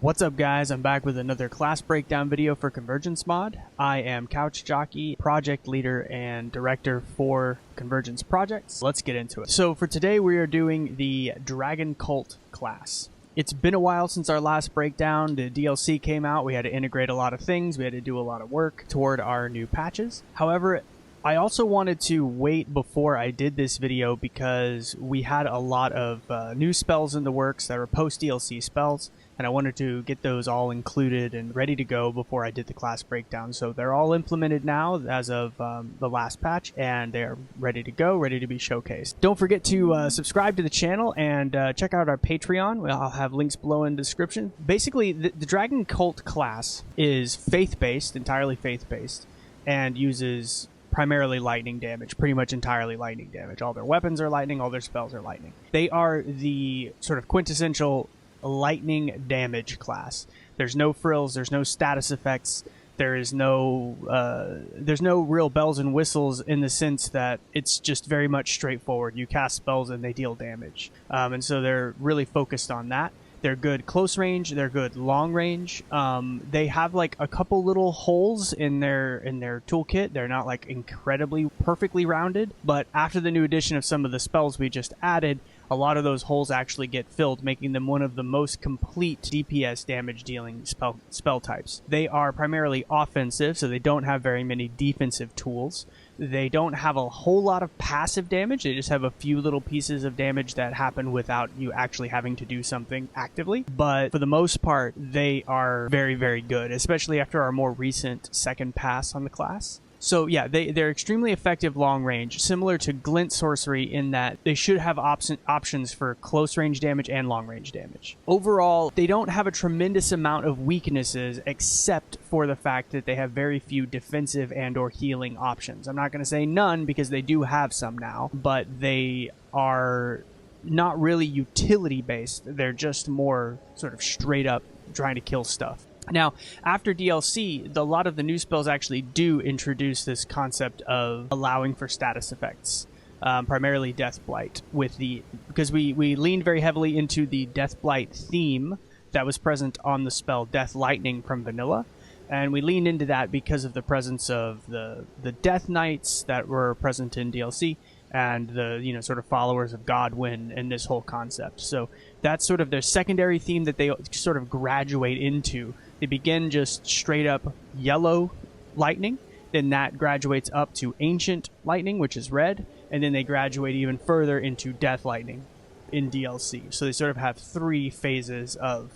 What's up guys, I'm back with another class breakdown video for Convergence mod. I am Couch Jockey, project leader and director for Convergence projects. Let's get into it. So for today we are doing the Dragon Cult class. It's been a while since our last breakdown. The DLC came out, we had to integrate a lot of things, we had to do a lot of work toward our new patches. However, I also wanted to wait before I did this video because we had a lot of new spells in the works that were post-DLC spells, and I wanted to get those all included and ready to go before I did the class breakdown. So they're all implemented now as of the last patch, and they're ready to go, ready to be showcased. Don't forget to subscribe to the channel and check out our Patreon. I'll have links below in the description. Basically, the Dragon Cult class is faith-based, entirely faith-based, and uses primarily lightning damage, pretty much entirely lightning damage. All their weapons are lightning, all their spells are lightning. They are the sort of quintessential lightning damage class. There's no frills, there's no status effects, there's no real bells and whistles in the sense that it's just very much straightforward. You cast spells and they deal damage. And so they're really focused on that. They're good close range, they're good long range. They have like a couple little holes in their toolkit. They're not like incredibly perfectly rounded, but after the new addition of some of the spells we just added, a lot of those holes actually get filled, making them one of the most complete DPS damage dealing spell types. They are primarily offensive, so they don't have very many defensive tools. They don't have a whole lot of passive damage. They just have a few little pieces of damage that happen without you actually having to do something actively. But for the most part, they are very, very good, especially after our more recent second pass on the class. So yeah, they're extremely effective long range, similar to Glint Sorcery in that they should have options for close range damage and long range damage. Overall, they don't have a tremendous amount of weaknesses except for the fact that they have very few defensive and or healing options. I'm not going to say none because they do have some now, but they are not really utility based. They're just more sort of straight up trying to kill stuff. Now, after DLC, a lot of the new spells actually do introduce this concept of allowing for status effects, primarily Death Blight, because we leaned very heavily into the Death Blight theme that was present on the spell Death Lightning from Vanilla, and we leaned into that because of the presence of the Death Knights that were present in DLC, and the sort of followers of Godwyn and this whole concept. So that's sort of their secondary theme that they sort of graduate into. They begin just straight up yellow lightning, then that graduates up to ancient lightning, which is red, and then they graduate even further into death lightning in DLC. So they sort of have three phases of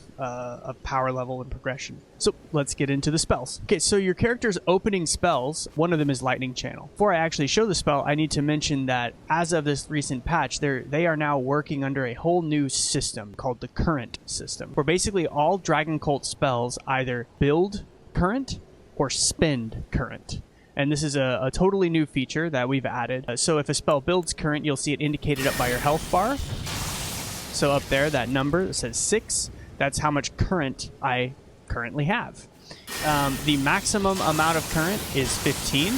power level and progression. So let's get into the spells. Okay, so your character's opening spells, one of them is Lightning Channel. Before I actually show the spell, I need to mention that as of this recent patch, they are now working under a whole new system called the Current system, where basically all Dragon Cult spells either build current or spend current. And this is a totally new feature that we've added. So if a spell builds current, you'll see it indicated up by your health bar. So up there, that number that says 6, that's how much current I currently have. The maximum amount of current is 15.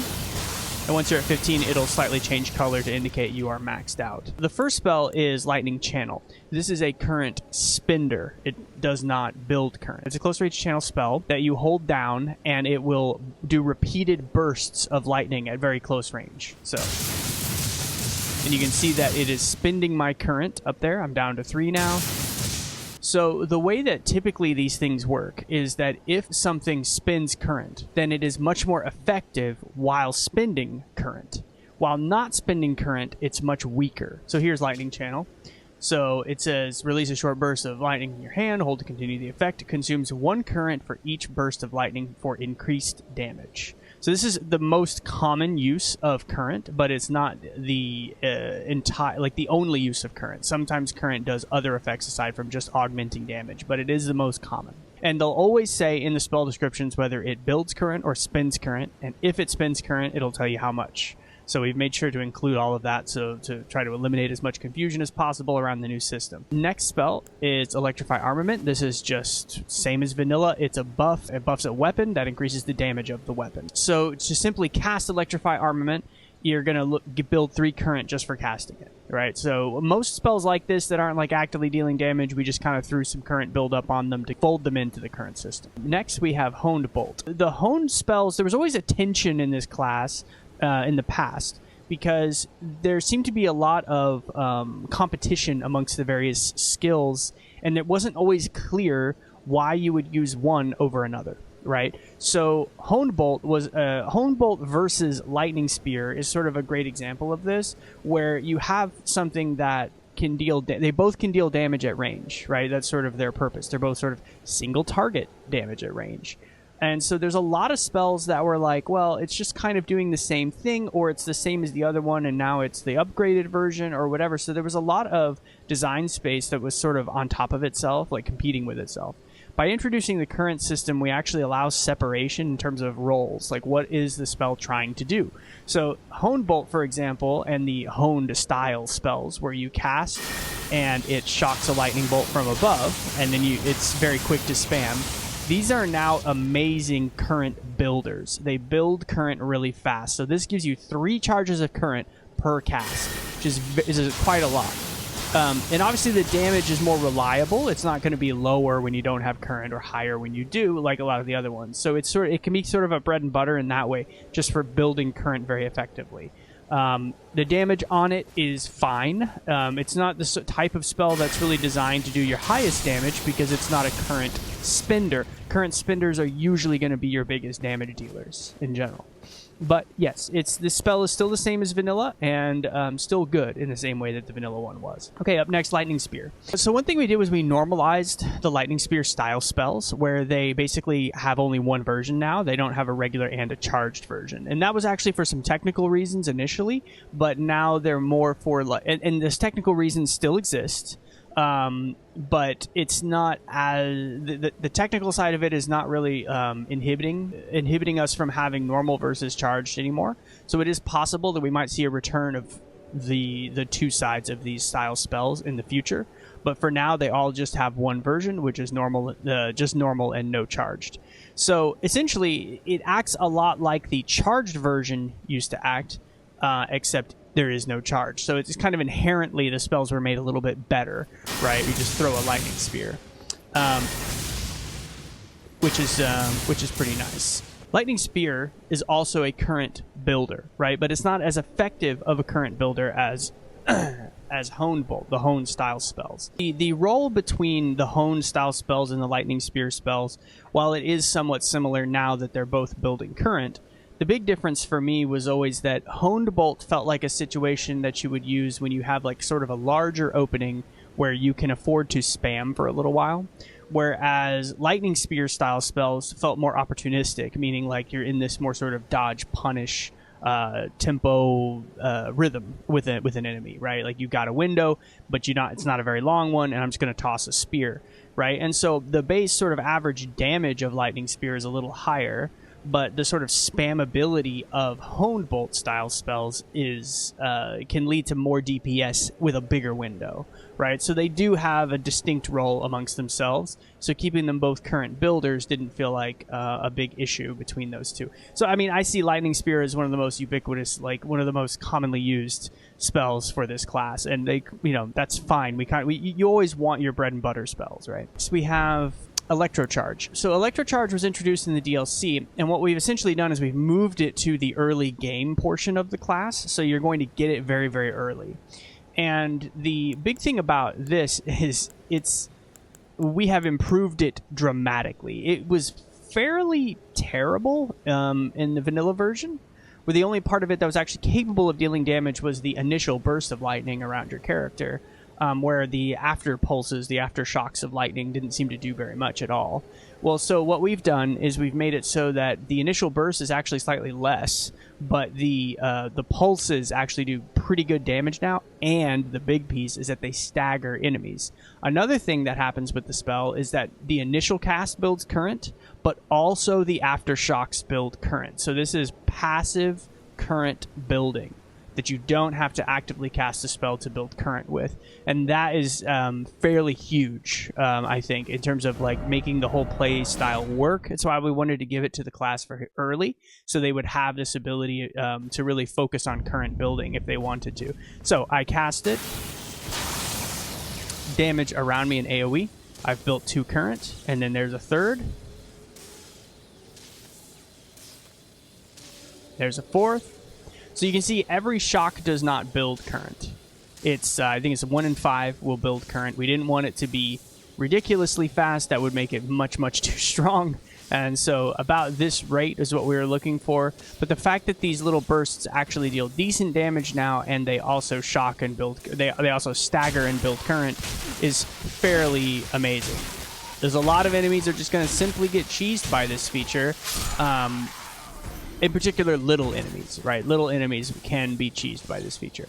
And once you're at 15, it'll slightly change color to indicate you are maxed out. The first spell is Lightning Channel. This is a current spender. It does not build current. It's a close range channel spell that you hold down, and it will do repeated bursts of lightning at very close range. And you can see that it is spending my current up there. I'm down to 3 now. So the way that typically these things work is that if something spends current, then it is much more effective while spending current. While not spending current, it's much weaker. So here's Lightning Channel. So it says, release a short burst of lightning in your hand, hold to continue the effect. It consumes 1 current for each burst of lightning for increased damage. So this is the most common use of current, but it's not the the only use of current. Sometimes current does other effects aside from just augmenting damage, but it is the most common. And they'll always say in the spell descriptions whether it builds current or spends current, and if it spends current, it'll tell you how much. So we've made sure to include all of that to try to eliminate as much confusion as possible around the new system. Next spell is Electrify Armament. This is just same as vanilla. It's a buff. It buffs a weapon that increases the damage of the weapon. So to simply cast Electrify Armament, you're going to build 3 current just for casting it, right? So most spells like this that aren't like actively dealing damage, we just kind of threw some current build up on them to fold them into the current system. Next, we have Honed Bolt. The Honed spells, there was always a tension in this class in the past, because there seemed to be a lot of competition amongst the various skills, and it wasn't always clear why you would use one over another. Right, so Honed Bolt versus Lightning Spear is sort of a great example of this, where you have something that can deal. They both can deal damage at range, right? That's sort of their purpose. They're both sort of single target damage at range, and so there's a lot of spells that were like, well, it's just kind of doing the same thing, or it's the same as the other one, and now it's the upgraded version or whatever. So there was a lot of design space that was sort of on top of itself, like competing with itself. By introducing the current system, we actually allow separation in terms of roles, like what is the spell trying to do. So Honed Bolt, for example, and the Honed style spells, where you cast and it shocks a lightning bolt from above, and then it's very quick to spam. These are now amazing current builders. They build current really fast. So this gives you 3 charges of current per cast, which is quite a lot. And obviously the damage is more reliable. It's not going to be lower when you don't have current or higher when you do, like a lot of the other ones. So it can be sort of a bread and butter in that way, just for building current very effectively. The damage on it is fine. It's not the type of spell that's really designed to do your highest damage, because it's not a current spender. Current spenders are usually going to be your biggest damage dealers in general. But yes, this spell is still the same as vanilla, and still good in the same way that the vanilla one was. Okay, up next, Lightning Spear. So one thing we did was we normalized the Lightning Spear style spells, where they basically have only one version now. They don't have a regular and a charged version. And that was actually for some technical reasons initially, but now they're more for... And this technical reasons still exist. But it's not as the technical side of it is not really inhibiting us from having normal versus charged anymore. So it is possible that we might see a return of the 2 sides of these style spells in the future. But for now, they all just have one version, which is normal, just normal and no charged. So essentially, it acts a lot like the charged version used to act, except there is no charge. So it's kind of inherently the spells were made a little bit better, right? You just throw a Lightning Spear, which is pretty nice. Lightning Spear is also a current builder, right? But it's not as effective of a current builder as as Honed Bolt, the Honed style spells. The role between the Honed style spells and the Lightning Spear spells, while it is somewhat similar now that they're both building current, the big difference for me was always that Honed Bolt felt like a situation that you would use when you have like sort of a larger opening where you can afford to spam for a little while, whereas Lightning Spear style spells felt more opportunistic, meaning like you're in this more sort of dodge punish tempo rhythm with an enemy, right? Like you got a window, but it's not a very long one, and I'm just going to toss a spear, right? And so the base sort of average damage of Lightning Spear is a little higher, but the sort of spammability of Honed Bolt style spells is can lead to more DPS with a bigger window, right? So they do have a distinct role amongst themselves. So keeping them both current builders didn't feel like a big issue between those two. So I mean, I see Lightning Spear as one of the most ubiquitous, like one of the most commonly used spells for this class, and they, that's fine. You always want your bread and butter spells, right? So we have Electrocharge. So Electrocharge was introduced in the DLC, and what we've essentially done is we've moved it to the early game portion of the class, so you're going to get it very, very early. And the big thing about this is we have improved it dramatically. It was fairly terrible in the vanilla version, where the only part of it that was actually capable of dealing damage was the initial burst of lightning around your character. Where the after pulses, the aftershocks of lightning didn't seem to do very much at all. Well, so what we've done is we've made it so that the initial burst is actually slightly less, but the pulses actually do pretty good damage now, and the big piece is that they stagger enemies. Another thing that happens with the spell is that the initial cast builds current, but also the aftershocks build current. So this is passive current building. that you don't have to actively cast a spell to build current with. And that is fairly huge, I think, in terms of like making the whole play style work. That's why we wanted to give it to the class for early, so they would have this ability to really focus on current building if they wanted to. So I cast it, damage around me in AoE. I've built 2 current, and then there's a third. There's a fourth. So you can see every shock does not build current. It's I think it's 1 in 5 will build current. We didn't want it to be ridiculously fast. That would make it much, much too strong. And so about this rate is what we were looking for. But the fact that these little bursts actually deal decent damage now, and they also shock and build, they also stagger and build current, is fairly amazing. There's a lot of enemies that are just going to simply get cheesed by this feature. In particular, little enemies, right? Little enemies can be cheesed by this feature.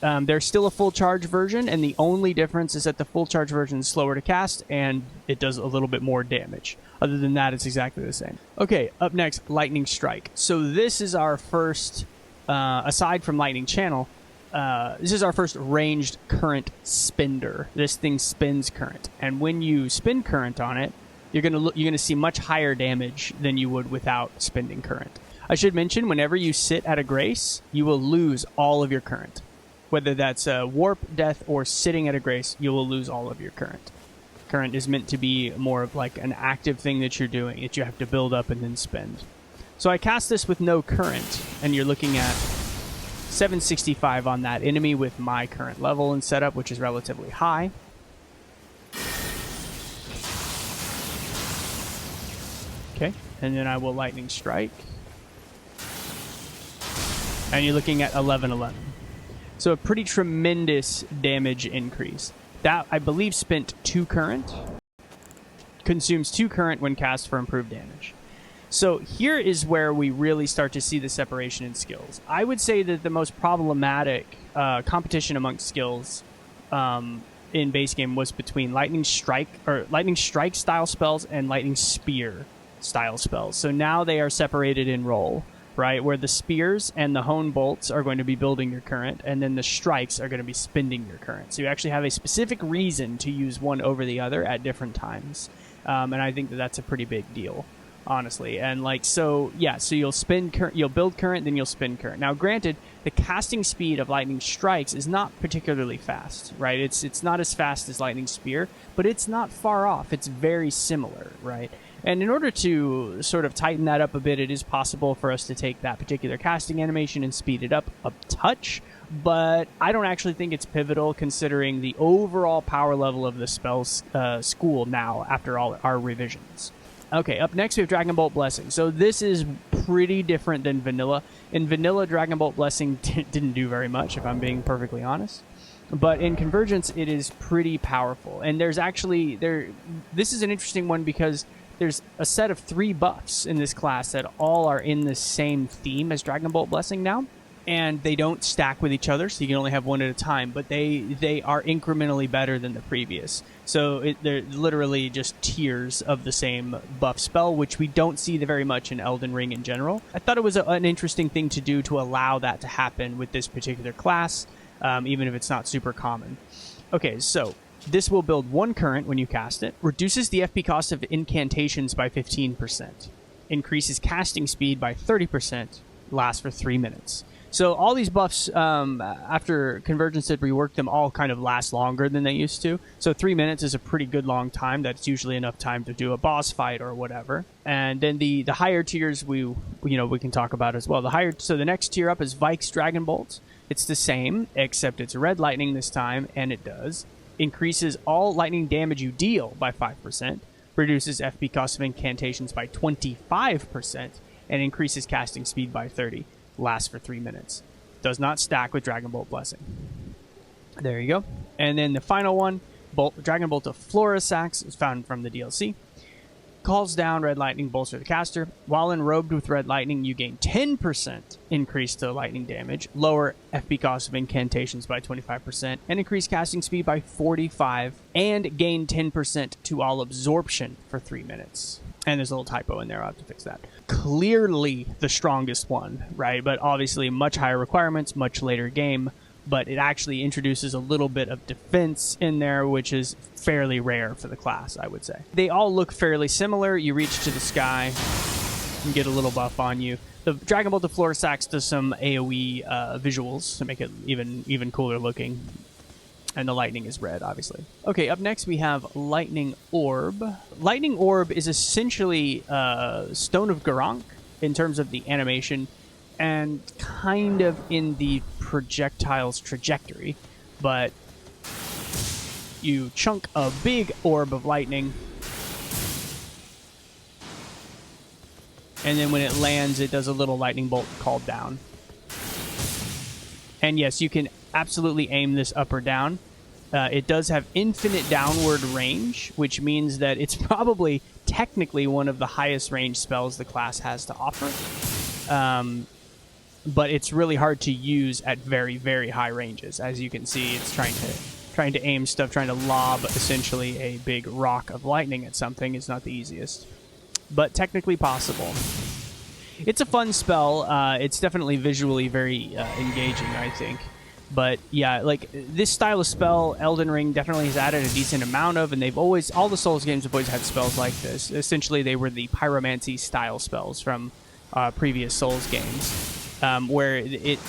There's still a full charge version, and the only difference is that the full charge version is slower to cast, and it does a little bit more damage. Other than that, it's exactly the same. Okay, up next, Lightning Strike. So this is our first, aside from Lightning Channel, this is our first ranged current spender. This thing spins current, and when you spin current on it, you're gonna see much higher damage than you would without spending current. I should mention, whenever you sit at a grace, you will lose all of your current. Whether that's warp, death, or sitting at a grace, you will lose all of your current. Current is meant to be more of like an active thing that you're doing, that you have to build up and then spend. So I cast this with no current, and you're looking at 765 on that enemy with my current level and setup, which is relatively high. Okay, and then I will Lightning Strike. And you're looking at 1111. So a pretty tremendous damage increase. That, I believe, spent 2 current. Consumes 2 current when cast for improved damage. So here is where we really start to see the separation in skills. I would say that the most problematic competition amongst skills in base game was between Lightning Strike style spells and Lightning Spear style spells. So now they are separated in role, right? Where the spears and the hone bolts are going to be building your current, and then the strikes are going to be spending your current. So you actually have a specific reason to use one over the other at different times. And I think that that's a pretty big deal, honestly. And like, so yeah, so you'll build current, then you'll spin current. Now granted, the casting speed of Lightning Strikes is not particularly fast, right? It's not as fast as Lightning Spear, but it's not far off. It's very similar, right? And in order to sort of tighten that up a bit, it is possible for us to take that particular casting animation and speed it up a touch, but I don't actually think it's pivotal considering the overall power level of the spell's school now after all our revisions. Okay, up next we have Dragon Bolt Blessing. So this is pretty different than vanilla. In vanilla, Dragon Bolt Blessing didn't do very much, if I'm being perfectly honest. But in Convergence, it is pretty powerful. And there's actually, this is an interesting one because there's a set of 3 buffs in this class that all are in the same theme as Dragon Bolt Blessing now. And they don't stack with each other, so you can only have one at a time, but they are incrementally better than the previous. So they're literally just tiers of the same buff spell, which we don't see very much in Elden Ring in general. I thought it was an interesting thing to do to allow that to happen with this particular class, even if it's not super common. Okay, so this will build 1 current when you cast it, reduces the FP cost of incantations by 15%, increases casting speed by 30%, lasts for 3 minutes. So all these buffs, after Convergence had reworked them, all kind of last longer than they used to. So 3 minutes is a pretty good long time. That's usually enough time to do a boss fight or whatever. And then the higher tiers we can talk about as well. So the next tier up is Vike's Dragon Bolt. It's the same, except it's red lightning this time, and it does increases all lightning damage you deal by 5%, reduces FP cost of incantations by 25%, and increases casting speed by 30%. Lasts for 3 minutes. Does not stack with Dragon Bolt Blessing. There you go. And then the final one, Dragon Bolt of Florisax, is found from the DLC. Calls down Red Lightning, bolster the caster. While enrobed with Red Lightning, you gain 10% increase to lightning damage, lower FP cost of incantations by 25%, and increase casting speed by 45%, and gain 10% to all absorption for 3 minutes. And there's a little typo in there. I'll have to fix that. Clearly the strongest one, right? But obviously much higher requirements, much later game. But it actually introduces a little bit of defense in there, which is fairly rare for the class, I would say. They all look fairly similar. You reach to the sky and get a little buff on you. The Dragon Bolt of Floor Sax does some AoE visuals to make it even cooler looking. And the lightning is red, obviously. Okay, up next we have Lightning Orb. Lightning Orb is essentially Stone of Garank in terms of the animation and kind of in the projectile's trajectory. But you chunk a big orb of lightning, and then when it lands, it does a little lightning bolt called down. And yes, you can absolutely aim this up or down. It does have infinite downward range, which means that it's probably technically one of the highest range spells the class has to offer. But it's really hard to use at very, very high ranges. As you can see, it's trying to aim stuff, trying to lob essentially a big rock of lightning at something is not the easiest, but technically possible. It's a fun spell. It's definitely visually very engaging, I think. But yeah, like this style of spell, Elden Ring definitely has added a decent amount of, and they've always, all the Souls games have always had spells like this. Essentially, they were the pyromancy style spells from previous Souls games, where it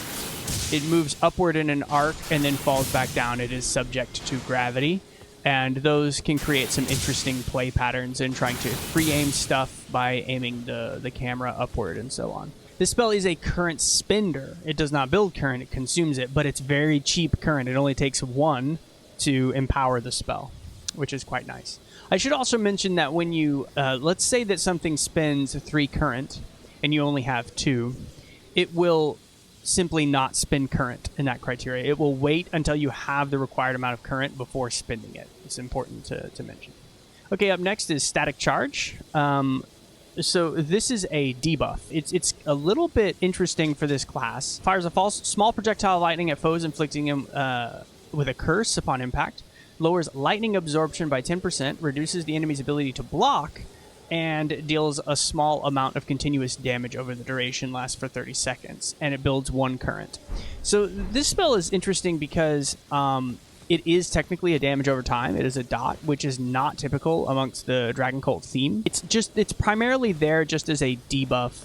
moves upward in an arc and then falls back down. It is subject to gravity, and those can create some interesting play patterns in trying to free aim stuff by aiming the camera upward and so on. This spell is a current spender. It does not build current, it consumes it, but it's very cheap current. It only takes 1 to empower the spell, which is quite nice. I should also mention that when you, let's say that something spends 3 current, and you only have 2, it will simply not spend current in that criteria. It will wait until you have the required amount of current before spending it. It's important to mention. Okay, up next is Static Charge. So this is a debuff. It's a little bit interesting for this class. Fires a small projectile of lightning at foes, inflicting them with a curse upon impact. Lowers lightning absorption by 10%, reduces the enemy's ability to block, and deals a small amount of continuous damage over the duration, lasts for 30 seconds, and it builds 1 current. So this spell is interesting because it is technically a damage over time. It is a dot, which is not typical amongst the Dragon Cult theme. It's primarily there just as a debuff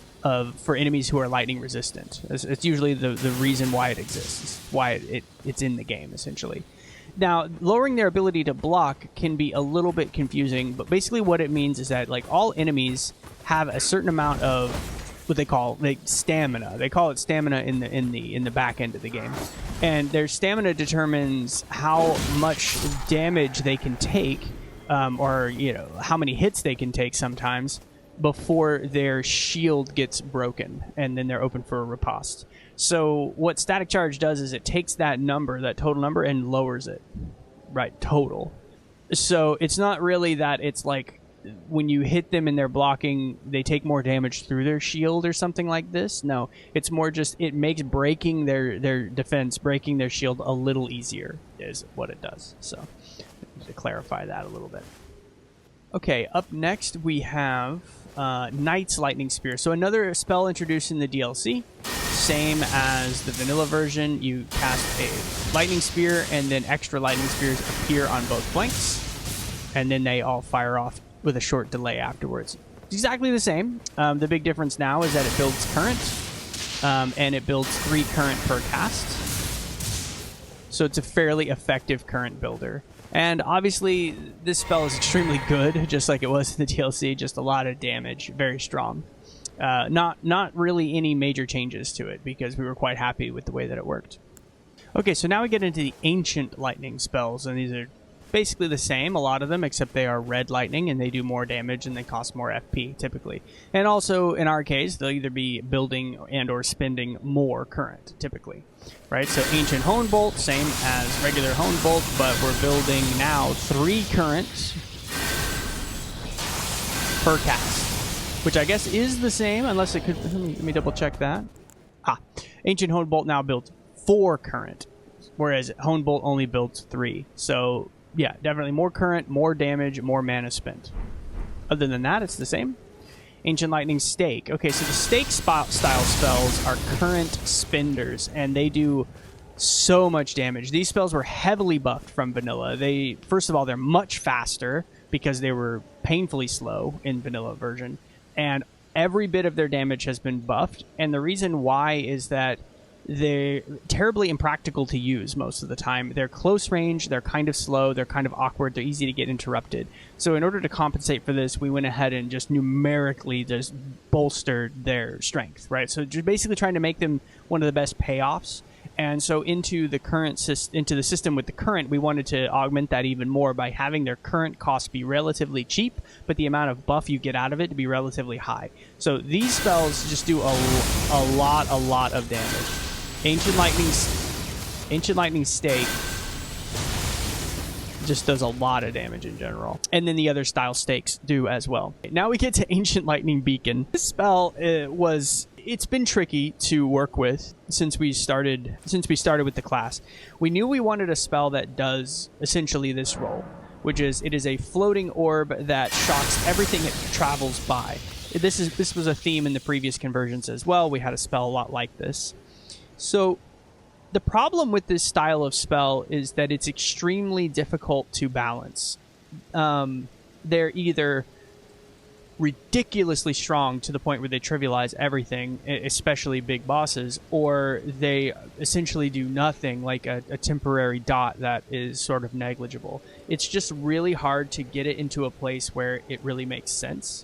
for enemies who are lightning resistant. It's usually the reason why it exists, why it's in the game, essentially. Now, lowering their ability to block can be a little bit confusing, but basically what it means is that like all enemies have a certain amount of what they call stamina. They call it stamina in the back end of the game, and their stamina determines how much damage they can take, or how many hits they can take sometimes before their shield gets broken, and then they're open for a riposte. So what Static Charge does is it takes that number, that total number, and lowers it, right? Total. So it's not really that it's like when you hit them and they're blocking, they take more damage through their shield or something like this. No, it's more just it makes breaking their defense, breaking their shield a little easier is what it does. So to clarify that a little bit. Okay, up next we have Knight's Lightning Spear. So another spell introduced in the DLC. Same as the vanilla version, you cast a lightning spear and then extra lightning spears appear on both flanks, and then they all fire off with a short delay afterwards. It's exactly the same. The big difference now is that it builds current, and it builds 3 current per cast. So it's a fairly effective current builder. And obviously, this spell is extremely good, just like it was in the DLC, just a lot of damage, very strong. Not really any major changes to it, because we were quite happy with the way that it worked. Okay, so now we get into the ancient lightning spells, and these are basically the same, a lot of them, except they are red lightning, and they do more damage, and they cost more FP, typically. And also, in our case, they'll either be building and or spending more current, typically. Right, so Ancient Hone Bolt, same as regular Hone Bolt, but we're building now 3 currents per cast, which I guess is the same, unless it could, let me double check that. Ancient Hone Bolt now builds 4 current, whereas Hone Bolt only builds 3. So yeah, definitely more current, more damage, more mana spent. Other than that, it's the same. Ancient Lightning Stake. Okay, so the Stake style spells are current spenders, and they do so much damage. These spells were heavily buffed from vanilla. First of all, they're much faster because they were painfully slow in vanilla version, and every bit of their damage has been buffed. And the reason why is that they're terribly impractical to use most of the time. They're close range, they're kind of slow, they're kind of awkward, they're easy to get interrupted. So in order to compensate for this, we went ahead and just numerically just bolstered their strength, right? So just basically trying to make them one of the best payoffs. And so into the system with the current, we wanted to augment that even more by having their current cost be relatively cheap, but the amount of buff you get out of it to be relatively high. So these spells just do a lot of damage. Ancient Lightning Stake just does a lot of damage in general. And then the other style stakes do as well. Now we get to Ancient Lightning Beacon. This spell it's been tricky to work with since we started with the class. We knew we wanted a spell that does essentially this role, which is it is a floating orb that shocks everything it travels by. This was a theme in the previous conversions as well. We had a spell a lot like this. So the problem with this style of spell is that it's extremely difficult to balance. They're either ridiculously strong to the point where they trivialize everything, especially big bosses, or they essentially do nothing, like a temporary dot that is sort of negligible. It's just really hard to get it into a place where it really makes sense.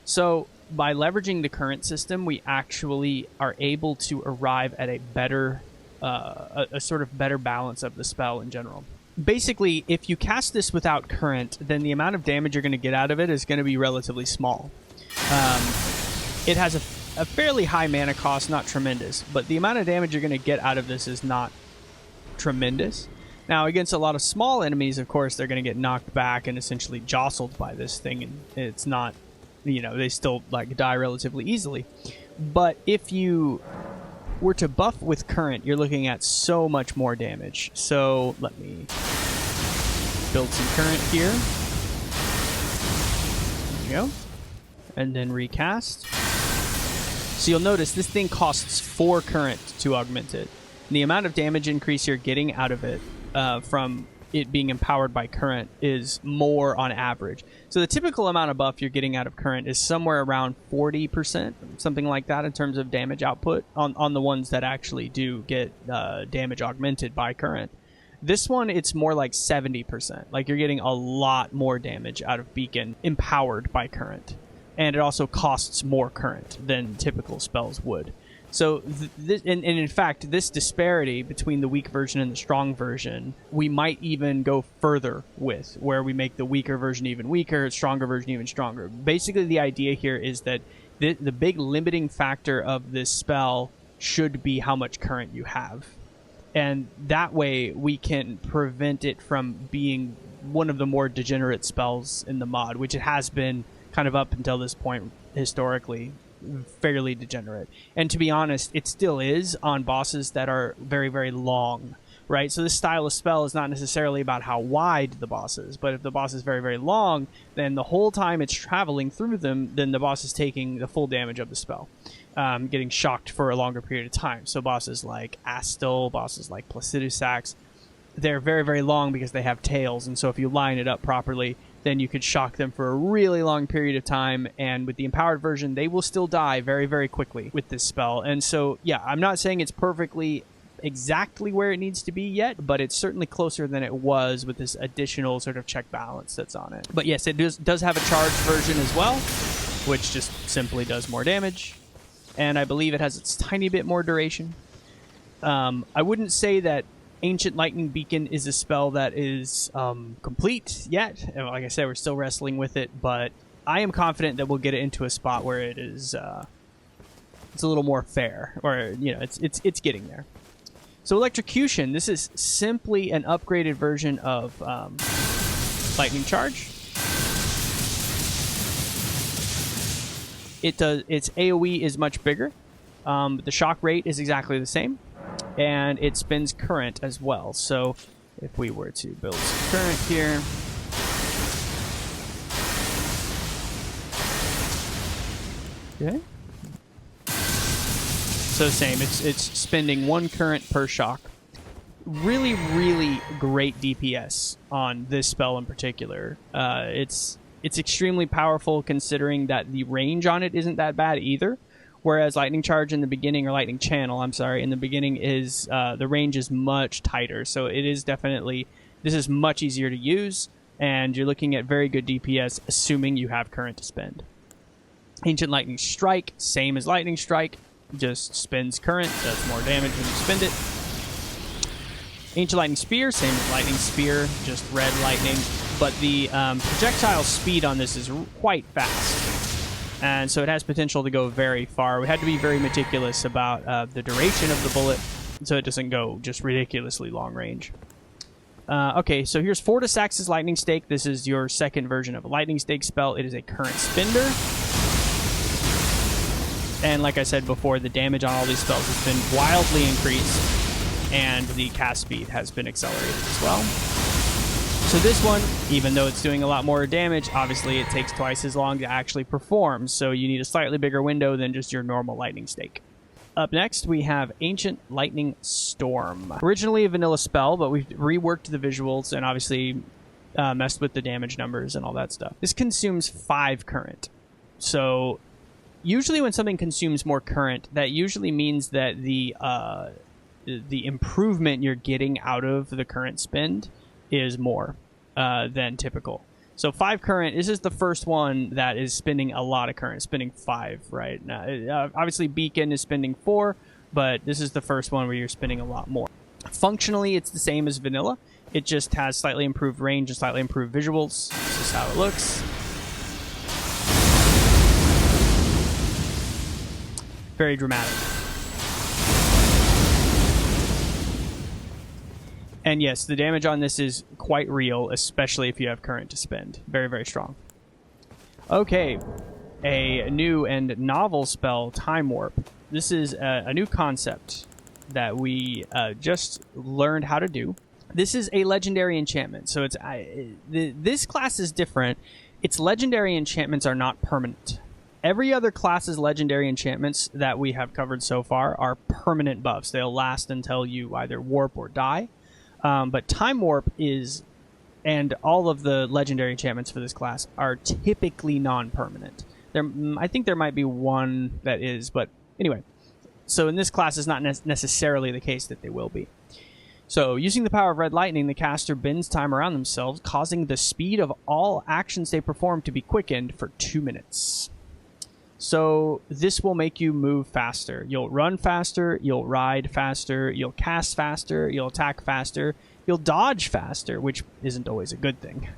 So by leveraging the current system, we actually are able to arrive at a better, a sort of better balance of the spell in general. Basically, if you cast this without current, then the amount of damage you're going to get out of it is going to be relatively small. It has a fairly high mana cost, not tremendous, but the amount of damage you're going to get out of this is not tremendous. Now, against a lot of small enemies, of course, they're going to get knocked back and essentially jostled by this thing, and it's not, they still die relatively easily. But if you were to buff with current, you're looking at so much more damage. So let me build some current here. There we go. And then recast. So you'll notice this thing costs 4 current to augment it. And the amount of damage increase you're getting out of it from it being empowered by current is more on average. So the typical amount of buff you're getting out of current is somewhere around 40%, something like that in terms of damage output on the ones that actually do get damage augmented by current. This one, it's more like 70%. Like you're getting a lot more damage out of Beacon empowered by current. And it also costs more current than typical spells would. So, and in fact, this disparity between the weak version and the strong version, we might even go further with, where we make the weaker version even weaker, stronger version even stronger. Basically, the idea here is that the big limiting factor of this spell should be how much current you have. And that way, we can prevent it from being one of the more degenerate spells in the mod, which it has been kind of up until this point historically. Fairly degenerate. And to be honest, it still is on bosses that are very, very long, right? So this style of spell is not necessarily about how wide the boss is, but if the boss is very, very long, then the whole time it's traveling through them, then the boss is taking the full damage of the spell, getting shocked for a longer period of time. So bosses like Astel, bosses like Placidusax, they're very, very long because they have tails, and so if you line it up properly, then you could shock them for a really long period of time, and with the empowered version, they will still die very, very quickly with this spell. And so, yeah, I'm not saying it's perfectly exactly where it needs to be yet, but it's certainly closer than it was with this additional sort of check balance that's on it. But yes, it does have a charged version as well, which just simply does more damage, and I believe it has its tiny bit more duration. I wouldn't say that Ancient Lightning Beacon is a spell that is complete yet. And like I said, we're still wrestling with it, but I am confident that we'll get it into a spot where it is it's a little more fair, or it's getting there. So Electrocution, this is simply an upgraded version of Lightning Charge. Its AoE is much bigger. The shock rate is exactly the same. And it spins current as well. So if we were to build some current here, Okay. So same, it's spending 1 current per shock. Really, really great DPS on this spell in particular. It's extremely powerful considering that the range on it isn't that bad either. Whereas Lightning Charge in the beginning, or Lightning Channel, I'm sorry, in the beginning is the range is much tighter. So it is definitely, this is much easier to use, and you're looking at very good DPS, assuming you have current to spend. Ancient Lightning Strike, same as Lightning Strike, just spends current, does more damage when you spend it. Ancient Lightning Spear, same as Lightning Spear, just red lightning, but the projectile speed on this is quite fast, and so it has potential to go very far. We had to be very meticulous about the duration of the bullet, so it doesn't go just ridiculously long range. Okay, so here's Fortisax's Lightning Stake. This is your second version of a Lightning Stake spell. It is a current spender. And like I said before, the damage on all these spells has been wildly increased, and the cast speed has been accelerated as well. So this one, even though it's doing a lot more damage, obviously it takes twice as long to actually perform, so you need a slightly bigger window than just your normal Lightning Stake. Up next, we have Ancient Lightning Storm. Originally a vanilla spell, but we've reworked the visuals and obviously messed with the damage numbers and all that stuff. This consumes 5 current. So usually when something consumes more current, that usually means that the improvement you're getting out of the current spend is more than typical. So 5 current, this is the first one that is spending a lot of current, spending 5, right? Now, obviously Beacon is spending 4, but this is the first one where you're spending a lot more. Functionally, it's the same as vanilla. It just has slightly improved range and slightly improved visuals. This is how it looks. Very dramatic. And yes, the damage on this is quite real, especially if you have current to spend. Very, very strong. Okay, a new and novel spell, Time Warp. This is a new concept that we just learned how to do. This is a legendary enchantment, so it's this class is different. Its legendary enchantments are not permanent. Every other class's legendary enchantments that we have covered so far are permanent buffs. They'll last until you either warp or die. But Time Warp is, and all of the legendary enchantments for this class are typically non-permanent. I think there might be one that is, but anyway. So in this class, it's not necessarily the case that they will be. So using the power of Red Lightning, the caster bends time around themselves, causing the speed of all actions they perform to be quickened for 2 minutes. So this will make you move faster. You'll run faster, you'll ride faster, you'll cast faster, you'll attack faster, you'll dodge faster, which isn't always a good thing.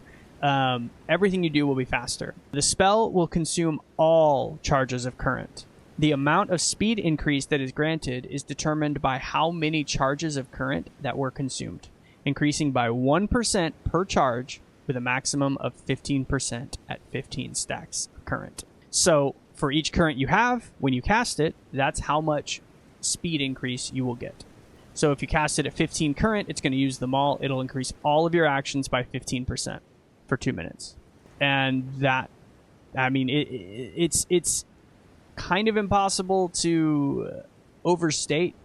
Everything you do will be faster. The spell will consume all charges of current. The amount of speed increase that is granted is determined by how many charges of current that were consumed, increasing by 1% per charge with a maximum of 15% at 15 stacks of current. So for each current you have, when you cast it, that's how much speed increase you will get. So if you cast it at 15 current, it's going to use them all. It'll increase all of your actions by 15% for 2 minutes. And that, I mean, it's kind of impossible to overstate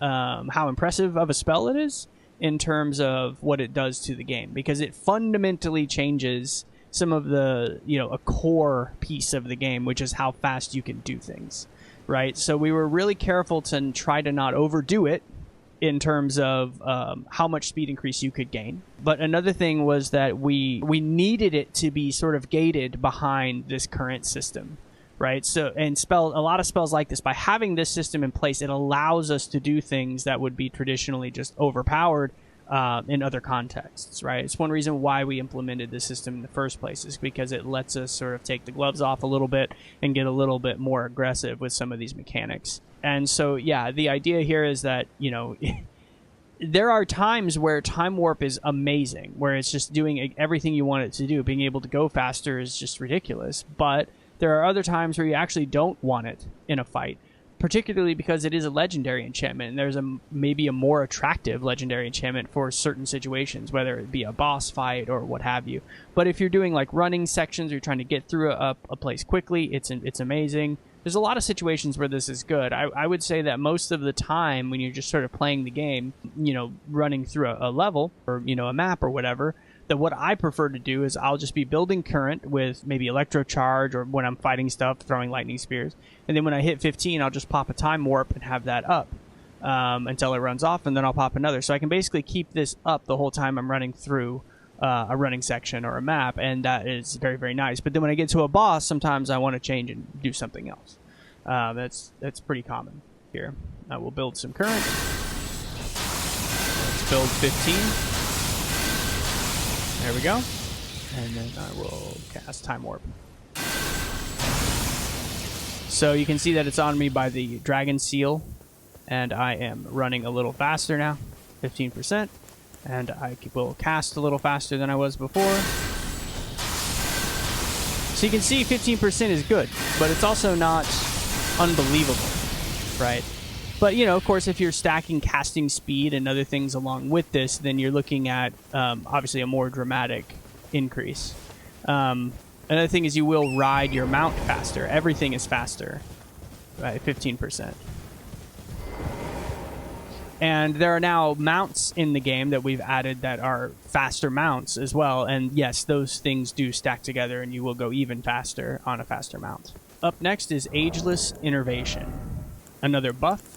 how impressive of a spell it is in terms of what it does to the game, because it fundamentally changes some of the, a core piece of the game, which is how fast you can do things, right? So we were really careful to try to not overdo it in terms of how much speed increase you could gain. But another thing was that we needed it to be sort of gated behind this current system, right? So, and a lot of spells like this, by having this system in place, it allows us to do things that would be traditionally just overpowered in other contexts, right? It's one reason why we implemented this system in the first place, is because it lets us sort of take the gloves off a little bit and get a little bit more aggressive with some of these mechanics. And so, yeah, the idea here is that, there are times where Time Warp is amazing, where it's just doing everything you want it to do. Being able to go faster is just ridiculous. But there are other times where you actually don't want it in a fight. particularly because it is a legendary enchantment, and there's maybe a more attractive legendary enchantment for certain situations, whether it be a boss fight or what have you. But if you're doing like running sections, or you're trying to get through a place quickly, it's amazing. There's a lot of situations where this is good. I would say that most of the time when you're just sort of playing the game, you know, running through a level or, you know, a map or whatever, that what I prefer to do is I'll just be building current with maybe electrocharge, or when I'm fighting stuff, throwing lightning spears. And then when I hit 15, I'll just pop a time warp and have that up until it runs off, and then I'll pop another. So I can basically keep this up the whole time I'm running through a running section or a map, and that is very, very nice. But then when I get to a boss, sometimes I want to change and do something else. That's pretty common here. I will build some current. Let's build 15. There we go. And then I will cast Time Warp. So you can see that it's on me by the Dragon Seal, and I am running a little faster now, 15%, and I will cast a little faster than I was before. So you can see 15% is good, but it's also not unbelievable, right? But, you know, of course, if you're stacking casting speed and other things along with this, then you're looking at, obviously, a more dramatic increase. Another thing is you will ride your mount faster. Everything is faster, right? 15%. And there are now mounts in the game that we've added that are faster mounts as well. And yes, those things do stack together, and you will go even faster on a faster mount. Up next is Ageless Innervation. Another buff.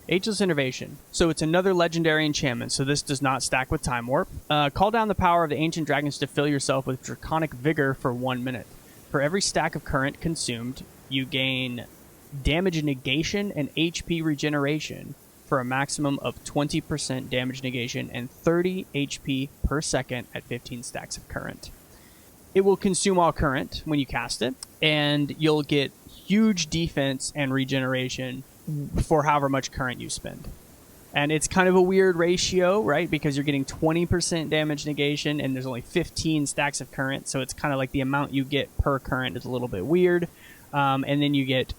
Ageless Innervation. So it's another legendary enchantment, so this does not stack with Time Warp. Call down the power of the ancient dragons to fill yourself with draconic vigor for 1 minute. For every stack of current consumed, you gain damage negation and HP regeneration for a maximum of 20% damage negation and 30 HP per second at 15 stacks of current. It will consume all current when you cast it, and you'll get huge defense and regeneration for however much current you spend. And it's kind of a weird ratio, right? Because you're getting 20% damage negation and there's only 15 stacks of current, so it's kind of like the amount you get per current is a little bit weird. And then you get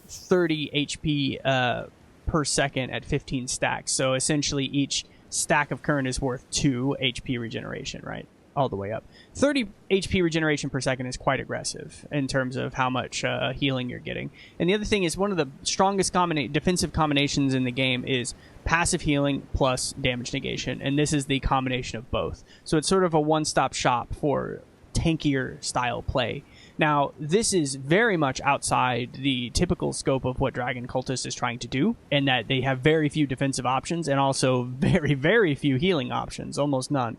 30 HP per second at 15 stacks. So essentially each stack of current is worth 2 HP regeneration, right? All the way up. 30 HP regeneration per second is quite aggressive in terms of how much healing you're getting. And the other thing is, one of the strongest defensive combinations in the game is passive healing plus damage negation, and this is the combination of both. So it's sort of a one-stop shop for tankier style play. Now, this is very much outside the typical scope of what Dragon Cultist is trying to do, in that they have very few defensive options and also very, very few healing options, almost none.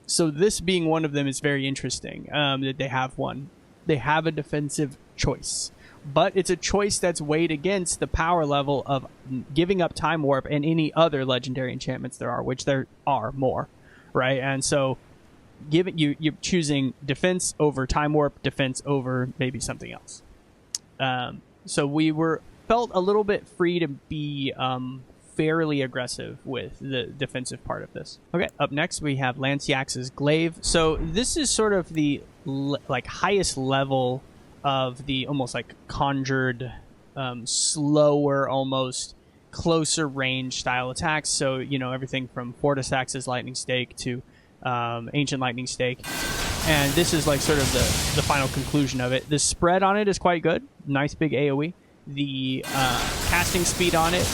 So this being one of them is very interesting, that they have one. They have a defensive choice. But it's a choice that's weighed against the power level of giving up Time Warp and any other legendary enchantments there are, which there are more, right? And so you're choosing defense over Time Warp, defense over maybe something else. So we felt a little bit free to be fairly aggressive with the defensive part of this. Okay, up next we have Lanciax's Glaive. So this is sort of the highest level of the almost like conjured, slower, almost closer range style attacks. So, you know, everything from Fortisax's Lightning Stake to Ancient Lightning Stake. And this is like sort of the final conclusion of it. The spread on it is quite good. Nice big AoE. The casting speed on it,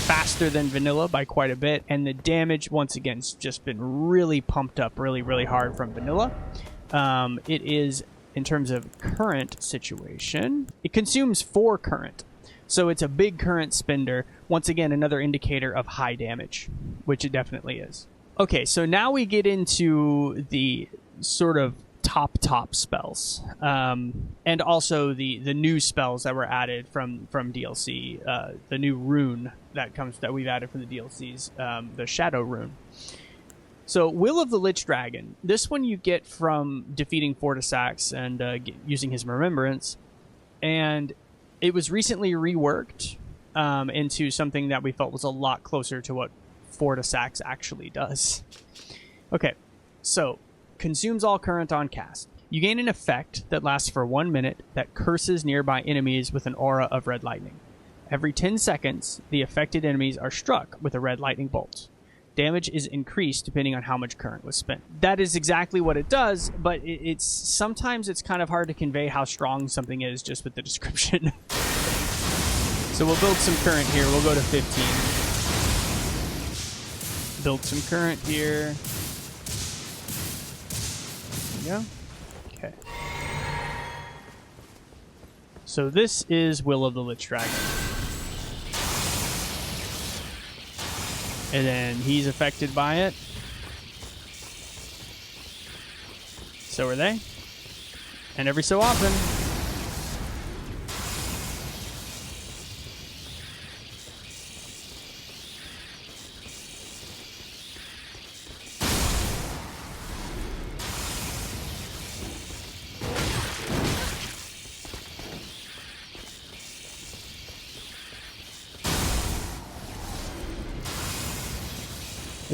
faster than vanilla by quite a bit, and the damage once again has just been really pumped up really, really hard from vanilla. It is, in terms of current situation, it consumes 4 current, so it's a big current spender. Once again, another indicator of high damage, which it definitely is. Okay, so now we get into the sort of top spells, and also the new spells that were added from DLC. The new rune that we've added from the DLCs, the Shadow Rune. So Will of the Lich Dragon. This one you get from defeating Fortisax and using his remembrance, and it was recently reworked into something that we felt was a lot closer to what Fortisax actually does. Okay, so consumes all current on cast. You gain an effect that lasts for 1 minute that curses nearby enemies with an aura of red lightning. Every 10 seconds, the affected enemies are struck with a red lightning bolt. Damage is increased depending on how much current was spent. That is exactly what it does, but it's sometimes it's kind of hard to convey how strong something is just with the description. So we'll build some current here. We'll go to 15. Build some current here. There we go. Okay. So this is Will of the Lich Dragon. And then he's affected by it. So are they. And every so often,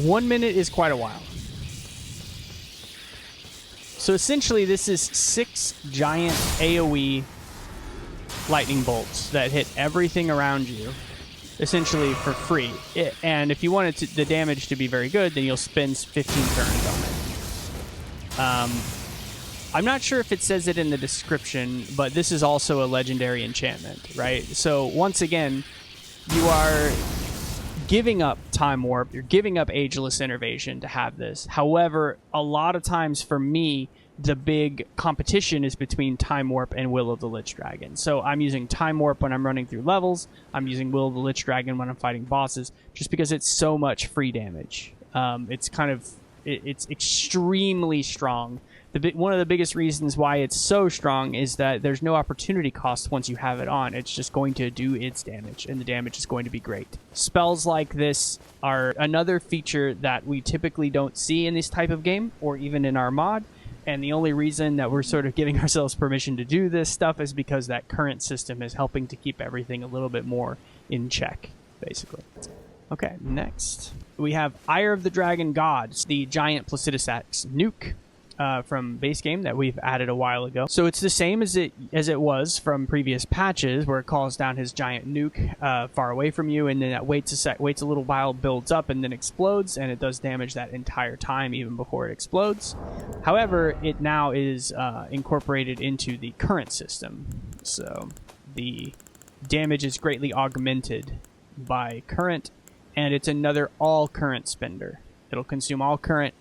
one minute is quite a while. So essentially this is 6 giant AoE lightning bolts that hit everything around you, essentially for free. And if you want the damage to be very good, then you'll spend 15 turns on it. I'm not sure if it says it in the description, but this is also a legendary enchantment, right? So once again, you are giving up Time Warp, you're giving up Ageless Innervation to have this. However, a lot of times for me, the big competition is between Time Warp and Will of the Lich Dragon. So I'm using Time Warp when I'm running through levels. I'm using Will of the Lich Dragon when I'm fighting bosses, just because it's so much free damage. It's extremely strong. One of the biggest reasons why it's so strong is that there's no opportunity cost once you have it on. It's just going to do its damage, and the damage is going to be great. Spells like this are another feature that we typically don't see in this type of game, or even in our mod, and the only reason that we're sort of giving ourselves permission to do this stuff is because that current system is helping to keep everything a little bit more in check, basically. Okay, next. We have Ire of the Dragon Gods, the giant Placidus Axe nuke. From base game that we've added a while ago. So it's the same as it was from previous patches, where it calls down his giant nuke far away from you, and then it waits a little while, builds up, and then explodes, and it does damage that entire time, even before it explodes. However, it now is incorporated into the current system, so the damage is greatly augmented by current, and it's another all current spender. It'll consume all current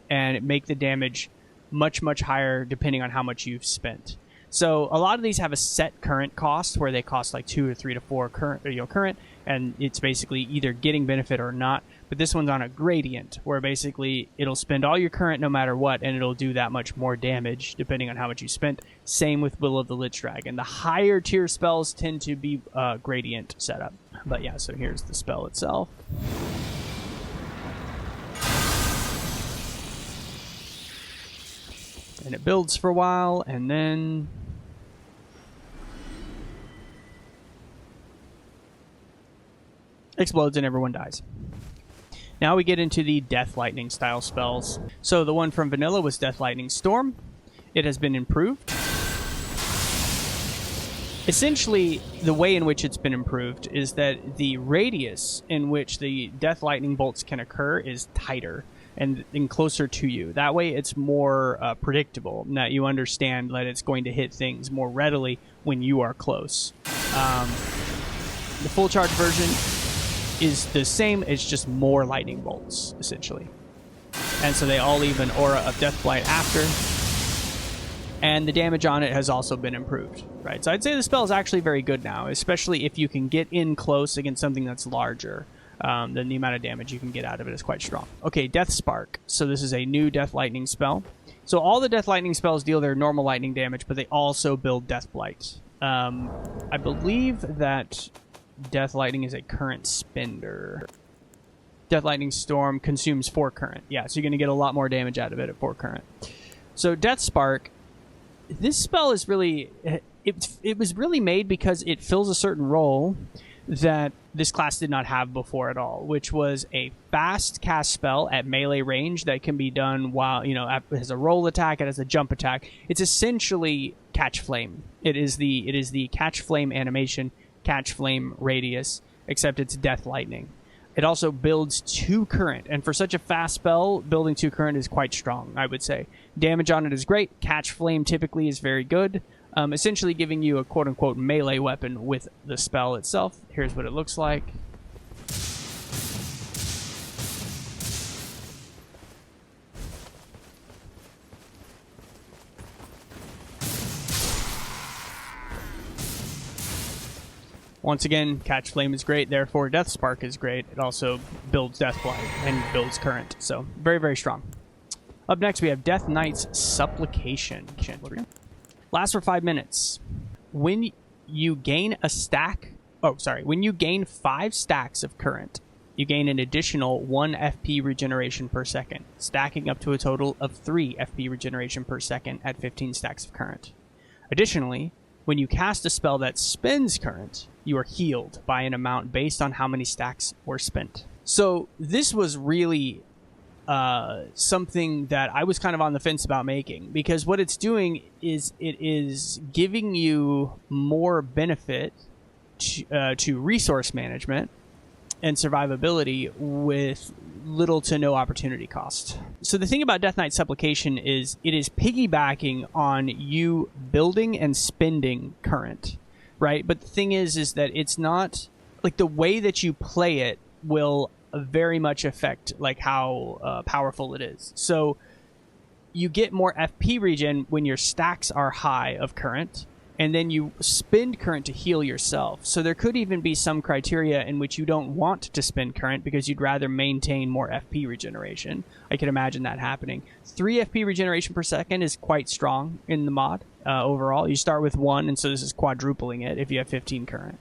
and make the damage much higher depending on how much you've spent. So a lot of these have a set current cost where they cost like 2 or 3 to 4 current, and it's basically either getting benefit or not. But this one's on a gradient where basically it'll spend all your current no matter what, and it'll do that much more damage depending on how much you spent. Same with Will of the Lich Dragon. The higher tier spells tend to be gradient setup. But yeah, so here's the spell itself. And it builds for a while, and then explodes and everyone dies. Now we get into the Death Lightning style spells. So the one from Vanilla was Death Lightning Storm. It has been improved. Essentially, the way in which it's been improved is that the radius in which the Death Lightning bolts can occur is tighter and closer to you. That way it's more predictable, and that you understand that it's going to hit things more readily when you are close. The full charge version is the same, it's just more lightning bolts, essentially. And so they all leave an aura of Deathblight after, and the damage on it has also been improved, right? So I'd say the spell is actually very good now, especially if you can get in close against something that's larger. Then the amount of damage you can get out of it is quite strong. Okay, Death Spark. So this is a new Death Lightning spell. So all the Death Lightning spells deal their normal lightning damage, but they also build Death Blight. I believe that Death Lightning is a current spender. Death Lightning Storm consumes 4 current. Yeah, so you're going to get a lot more damage out of it at 4 current. So Death Spark, this spell is really... It was really made because it fills a certain role that this class did not have before at all, which was a fast cast spell at melee range that can be done while, you know, it has a roll attack, it has a jump attack. It's essentially Catch Flame. It is the Catch Flame animation catch flame radius, except it's death lightning. It also builds 2 current, and for such a fast spell, building 2 current is quite strong, I would say. Damage on it is great. Catch flame typically is very good, essentially giving you a quote-unquote melee weapon with the spell itself. Here's what it looks like. Once again, Catch Flame is great, therefore Death Spark is great. It also builds Death Blight and builds Current, so very, very strong. Up next, we have Death Knight's Supplication. Lasts for 5 minutes. When you gain when you gain 5 stacks of Current, you gain an additional 1 FP regeneration per second, stacking up to a total of 3 FP regeneration per second at 15 stacks of Current. Additionally, when you cast a spell that spends Current, you are healed by an amount based on how many stacks were spent. So this was really something that I was kind of on the fence about making, because what it's doing is it is giving you more benefit to resource management and survivability with little to no opportunity cost. So the thing about Death Knight Supplication is it is piggybacking on you building and spending Current, right? But the thing is that it's not like the way that you play it will very much affect like how powerful it is. So you get more FP regen when your stacks are high of Current, and then you spend Current to heal yourself. So there could even be some criteria in which you don't want to spend Current because you'd rather maintain more FP regeneration. I can imagine that happening. 3 FP regeneration per second is quite strong in the mod overall. You start with 1, and so this is quadrupling it if you have 15 Current.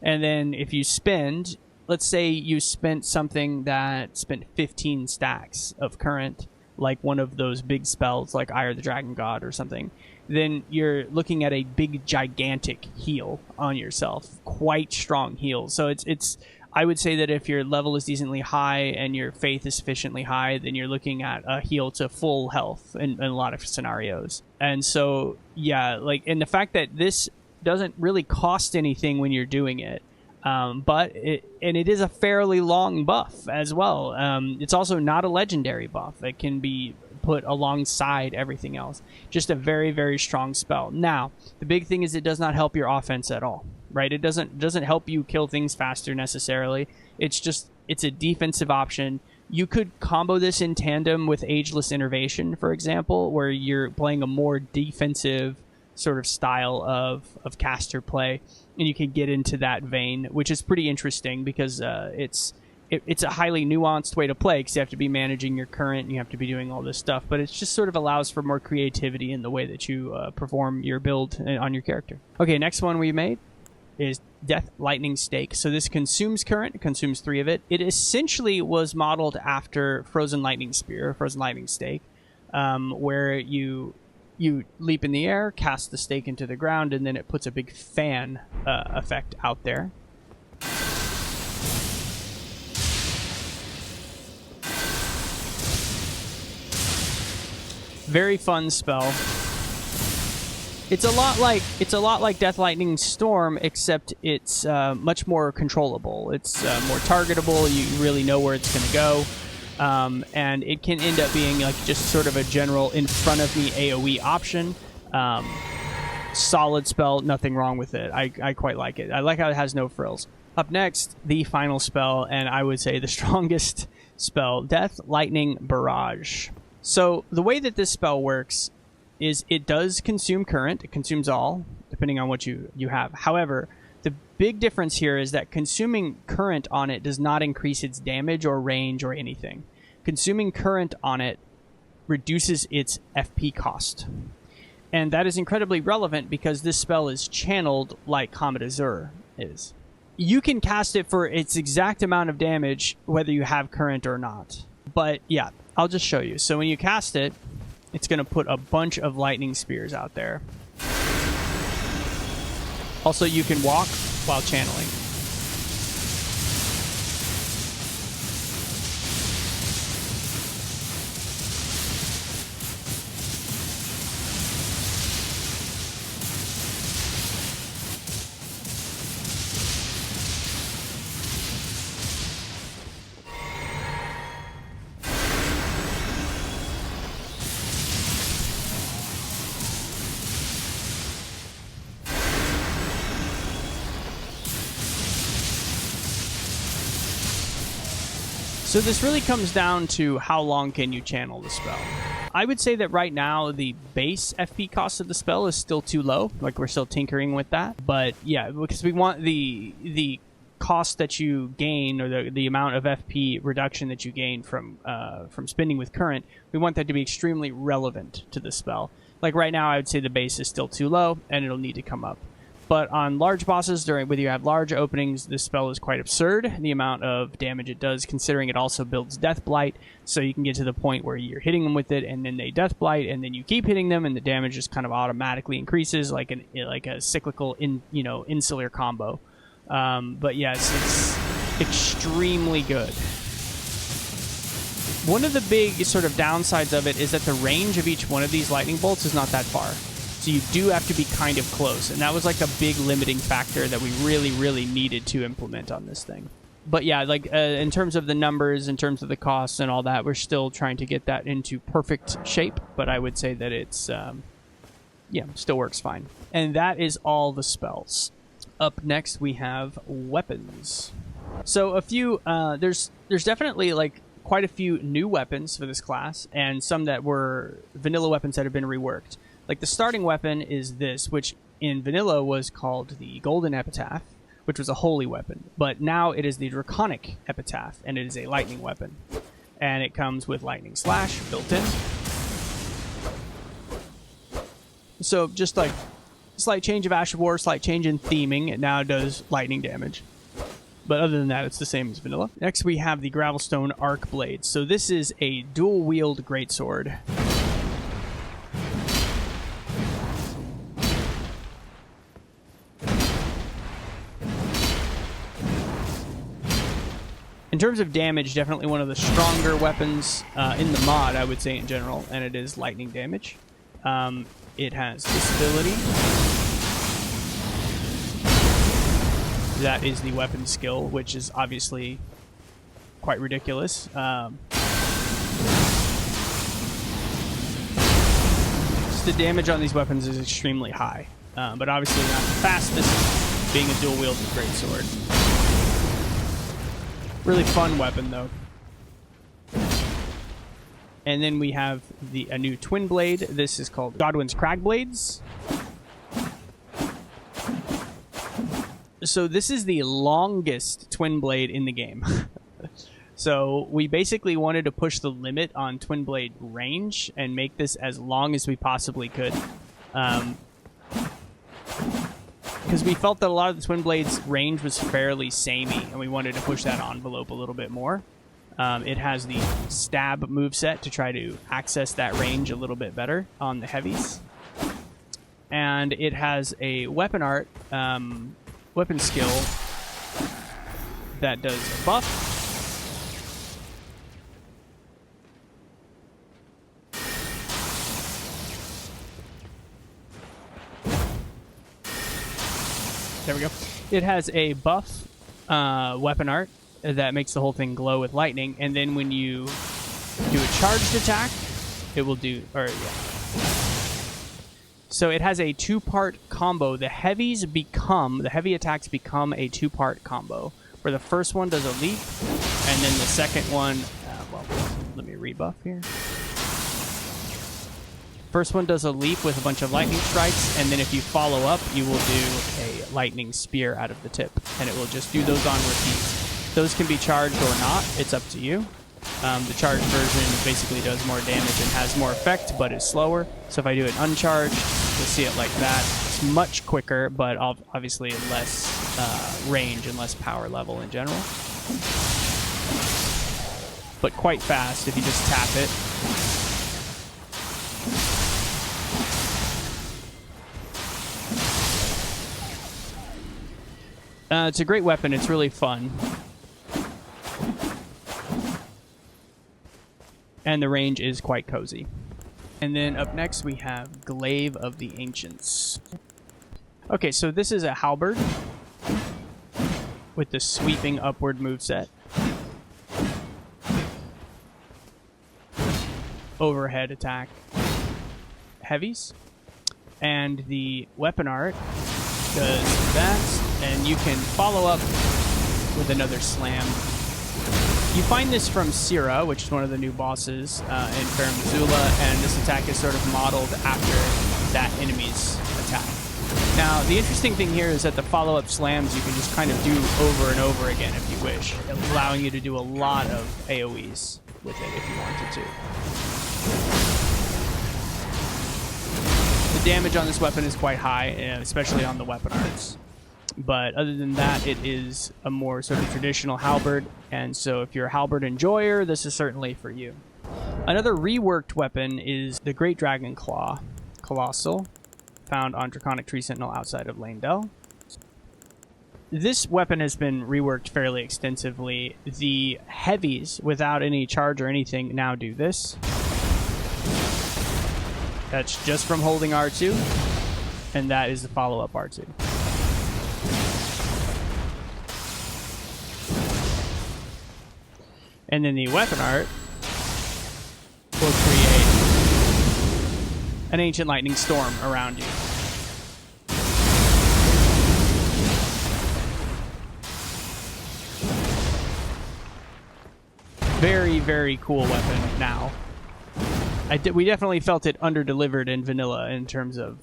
And then if you spend, let's say you spent something that spent 15 stacks of Current, like one of those big spells like Ire the Dragon God or something, then you're looking at a big, gigantic heal on yourself. Quite strong heal. So it's I would say that if your level is decently high and your faith is sufficiently high, then you're looking at a heal to full health in a lot of scenarios. And so, yeah, like, and the fact that this doesn't really cost anything when you're doing it, but it is a fairly long buff as well. It's also not a legendary buff. It can be put alongside everything else. Just a very, very strong spell. Now, the big thing is it does not help your offense at all, right? It doesn't help you kill things faster necessarily. It's a defensive option. You could combo this in tandem with Ageless Innervation, for example, where you're playing a more defensive sort of style of caster play, and you can get into that vein, which is pretty interesting because it's a highly nuanced way to play because you have to be managing your Current and you have to be doing all this stuff, but it just sort of allows for more creativity in the way that you perform your build on your character. Okay, next one we made is Death Lightning Stake. So this consumes Current, it consumes 3 of it. It essentially was modeled after Frozen Lightning Spear, Frozen Lightning Stake, where you leap in the air, cast the stake into the ground, and then it puts a big fan effect out there. Very fun spell. It's a lot like Death Lightning Storm, except it's much more controllable. It's more targetable. You really know where it's going to go, and it can end up being like just sort of a general in front of me AOE option. Solid spell, nothing wrong with it. I quite like it. I like how it has no frills. Up next, the final spell, and I would say the strongest spell, Death Lightning Barrage. So the way that this spell works is it does consume Current. It consumes all, depending on what you have. However, the big difference here is that consuming Current on it does not increase its damage or range or anything. Consuming Current on it reduces its FP cost. And that is incredibly relevant because this spell is channeled like Comet Azure is. You can cast it for its exact amount of damage whether you have Current or not. But yeah, I'll just show you. So when you cast it, it's going to put a bunch of lightning spears out there. Also, you can walk while channeling. So this really comes down to how long can you channel the spell. I would say that right now the base FP cost of the spell is still too low. Like, we're still tinkering with that. But yeah, because we want the cost that you gain, or the amount of FP reduction that you gain from spending with current, we want that to be extremely relevant to the spell. Like right now, I would say the base is still too low, and it'll need to come up. But on large bosses, when you have large openings, this spell is quite absurd, the amount of damage it does, considering it also builds Death Blight, so you can get to the point where you're hitting them with it, and then they Death Blight, and then you keep hitting them, and the damage just kind of automatically increases, like a cyclical insular combo. But yes, it's extremely good. One of the big sort of downsides of it is that the range of each one of these lightning bolts is not that far. So you do have to be kind of close, and that was like a big limiting factor that we really, really needed to implement on this thing. But yeah, like in terms of the numbers, in terms of the costs and all that, we're still trying to get that into perfect shape, but I would say that it's, yeah, still works fine. And that is all the spells. Up next, we have weapons. So a few, there's definitely like quite a few new weapons for this class, and some that were vanilla weapons that have been reworked. Like the starting weapon is this, which in vanilla was called the Golden Epitaph, which was a holy weapon. But now it is the Draconic Epitaph, and it is a lightning weapon. And it comes with Lightning Slash built in. So just like slight change of Ash of War, slight change in theming, it now does lightning damage. But other than that, it's the same as vanilla. Next we have the Gravelstone Arc Blade. So this is a dual-wield greatsword. In terms of damage, definitely one of the stronger weapons in the mod, I would say in general, and it is lightning damage. It has this ability. That is the weapon skill, which is obviously quite ridiculous. Just the damage on these weapons is extremely high, but obviously not the fastest, being a dual-wielded greatsword. Really fun weapon, though. And then we have a new twin blade. This is called Godwin's Crag Blades. So this is the longest twin blade in the game. So we basically wanted to push the limit on twin blade range and make this as long as we possibly could. Because we felt that a lot of the twin blades range was fairly samey, and we wanted to push that envelope a little bit more. It has the stab moveset to try to access that range a little bit better on the heavies. And it has a weapon art, weapon skill that does a buff. There we go. It has a buff weapon art that makes the whole thing glow with lightning, and then when you do a charged attack, it will do, or yeah. So it has a two-part combo. The heavy attacks become a two-part combo, where the first one does a leap, and then the second one, well, let me rebuff here. First one does a leap with a bunch of lightning strikes, and then if you follow up, you will do a lightning spear out of the tip, and it will just do those on repeat. Those can be charged or not. It's up to you. The charged version basically does more damage and has more effect, but is slower. So if I do it uncharged, you'll see it like that. It's much quicker, but obviously less range and less power level in general. But quite fast if you just tap it. It's a great weapon. It's really fun. And the range is quite cozy. And then up next we have Glaive of the Ancients. Okay, so this is a halberd with the sweeping upward moveset. Overhead attack heavies. And the weapon art does that, and you can follow up with another slam You find this from Sira, which is one of the new bosses in Farum Azula, and this attack is sort of modeled after that enemy's attack. Now, the interesting thing here is that the follow-up slams you can just kind of do over and over again if you wish, allowing you to do a lot of AoEs with it if you wanted to. The damage on this weapon is quite high, especially on the weapon arts. But other than that, it is a more sort of traditional halberd, and so if you're a halberd enjoyer, this is certainly for you. Another reworked weapon is the Great Dragon Claw, Colossal, found on Draconic Tree Sentinel outside of Leyndell. This weapon has been reworked fairly extensively. The heavies, without any charge or anything, now do this. That's just from holding R2, and that is the follow-up R2. And then the weapon art will create an ancient lightning storm around you. Very, very cool weapon now. We definitely felt it under-delivered in vanilla in terms of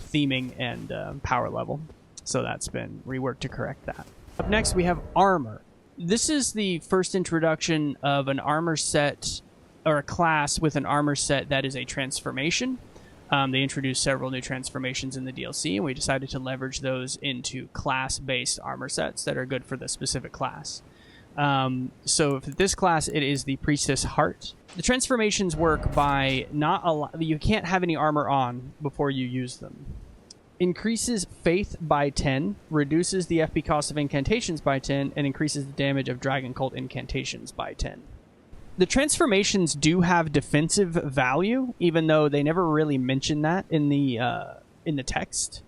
theming and power level. So that's been reworked to correct that. Up next, we have armor. This is the first introduction of an armor set, or a class with an armor set that is a transformation. They introduced several new transformations in the DLC, and we decided to leverage those into class-based armor sets that are good for the specific class. So for this class, it is the Priestess Heart. The transformations work by you can't have any armor on before you use them. Increases faith by 10, reduces the FP cost of incantations by 10, and increases the damage of Dragon Cult incantations by 10. The transformations do have defensive value, even though they never really mention that in the text.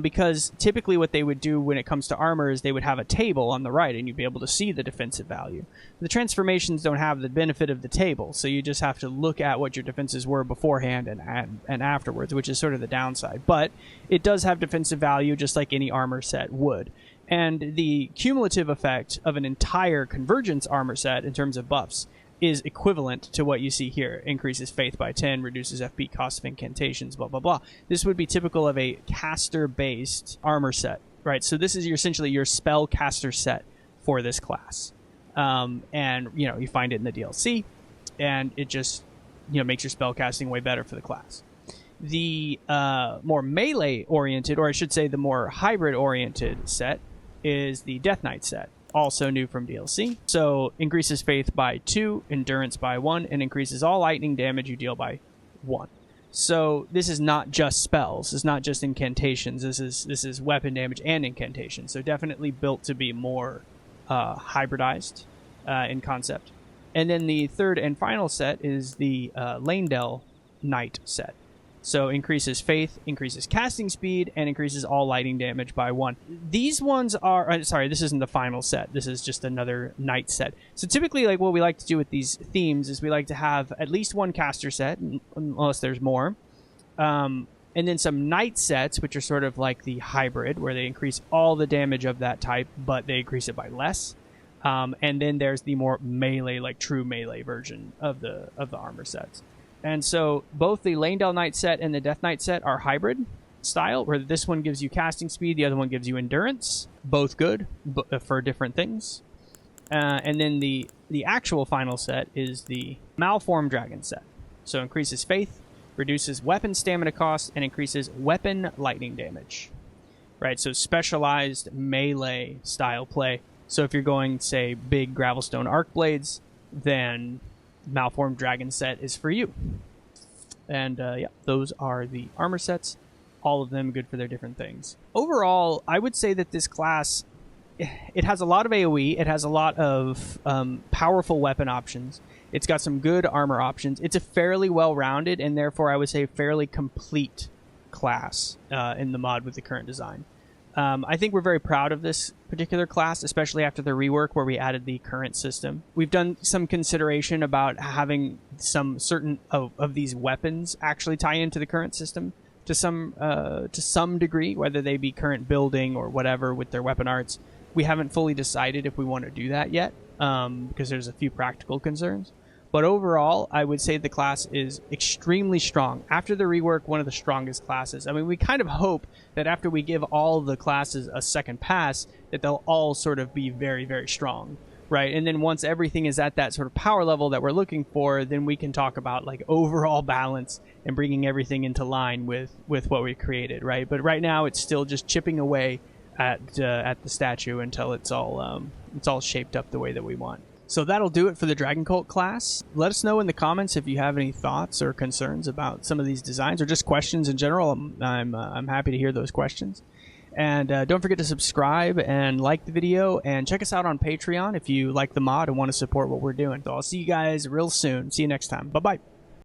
Because typically what they would do when it comes to armor is they would have a table on the right and you'd be able to see the defensive value. The transformations don't have the benefit of the table, so you just have to look at what your defenses were beforehand and afterwards, which is sort of the downside. But it does have defensive value just like any armor set would. And the cumulative effect of an entire Convergence armor set in terms of buffs is equivalent to what you see here. Increases faith by 10, reduces FP cost of incantations, blah, blah, blah. This would be typical of a caster-based armor set, right? So this is essentially your spell caster set for this class. And, you find it in the DLC, and it just, makes your spell casting way better for the class. The more melee-oriented, or I should say the more hybrid-oriented set is the Death Knight set. Also new from DLC. So increases faith by 2, endurance by 1, and increases all lightning damage you deal by 1. So this is not just spells. It's not just incantations. This is weapon damage and incantations. So definitely built to be more hybridized in concept. And then the third and final set is the Leyndell Knight set. So increases faith, increases casting speed, and increases all lightning damage by 1. These ones are... sorry, this isn't the final set. This is just another knight set. So typically, like what we like to do with these themes is we like to have at least one caster set, unless there's more. And then some knight sets, which are sort of like the hybrid, where they increase all the damage of that type, but they increase it by less. And then there's the more melee, like true melee version of the armor sets. And so both the Leyndell Knight set and the Death Knight set are hybrid style, where this one gives you casting speed, the other one gives you endurance. Both good, but for different things. And then the actual final set is the Malformed Dragon set. So increases faith, reduces weapon stamina cost, and increases weapon lightning damage. Right, so specialized melee style play. So if you're going, say, big Gravelstone Arc Blades, then Malformed Dragon set is for you. And yeah, those are the armor sets. All of them good for their different things. Overall, I would say that this class, it has a lot of AoE. It has a lot of powerful weapon options. It's got some good armor options. It's a fairly well-rounded and therefore I would say fairly complete class in the mod with the current design. I think we're very proud of this particular class, especially after the rework where we added the current system. We've done some consideration about having some certain of these weapons actually tie into the current system to some degree, whether they be current building or whatever with their weapon arts. We haven't fully decided if we want to do that yet. because there's a few practical concerns. But overall, I would say the class is extremely strong. After the rework, one of the strongest classes. I mean, we kind of hope that after we give all the classes a second pass, that they'll all sort of be very, very strong, right? And then once everything is at that sort of power level that we're looking for, then we can talk about like overall balance and bringing everything into line with what we created, right? But right now, it's still just chipping away at the statue until it's all shaped up the way that we want. So that'll do it for the Dragon Cult class. Let us know in the comments if you have any thoughts or concerns about some of these designs or just questions in general. I'm happy to hear those questions. And don't forget to subscribe and like the video, and check us out on Patreon if you like the mod and want to support what we're doing. So I'll see you guys real soon. See you next time. Bye-bye.